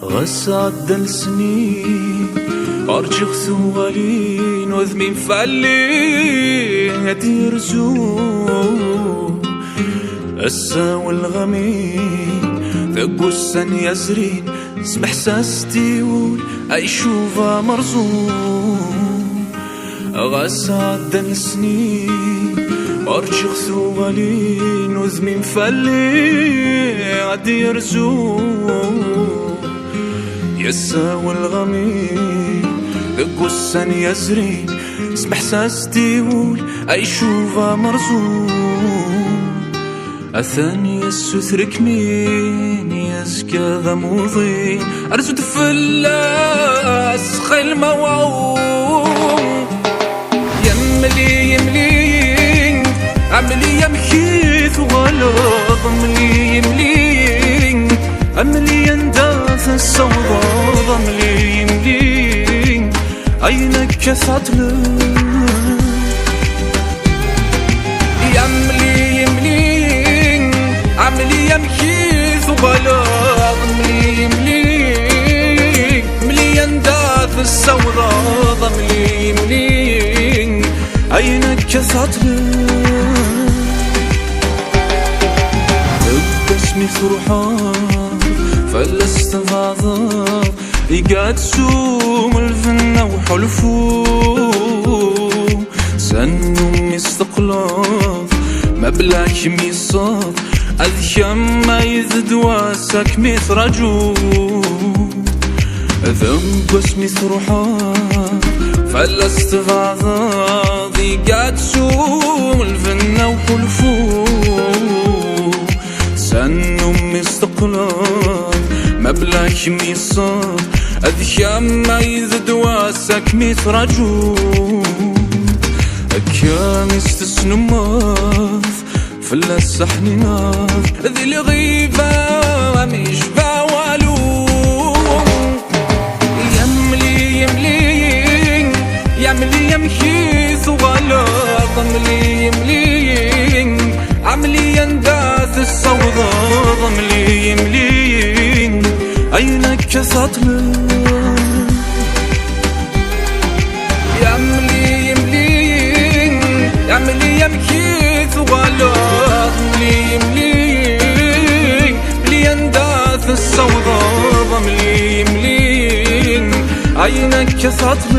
غسعد السنين أرجع ثوالين وذمي مفعلين هدي رزوم السا والغمين ثقو السن يزرين سمح ساستي يقول أيشوفها مرزوم غسعد السنين أرجع ثوالين وذمي مفعلين هدي رزوم يسا والغمين ذقو السن يزرين اسمح ساستي يقول أيشوفها مرزوم أثاني السثرك مين يزكى ذا موضين أرزد فلاس خيل موعوم يملي يملي عملي يمخيث وغلط عملي يملي عملي ينداث السوضة ضملي يملي عينك كثعتل يملي يملي عملي يمخيث وغلط عملي يملي عملي ينداث السوضة ضملي يملي عينك كثعتل اسمي فرحان فلست غاضب يقعد سوم الفنة وحلفو سنو مستقلاف ما بلاك ميصاف أذكم ما يذدواسك ميثرجو ذنب اسمي فرحان فلست غاضب يقعد سوم الفنة وحلفو سنو مستقلال مبلاك ميصاب أذكام ما يذدواسك ميثرجو أكام يستسنماث فلا السحن ناف ذي الغيبة مشبع والوم يملي يملي يملي يمحيث غلط عملي يملي عملي ينداث السوضة ضملي يملي عينك كثطل يملي يملي يملي يمكيث وغلط عملي يملي عملي ينداث السوضة ضملي يملي عينك كثطل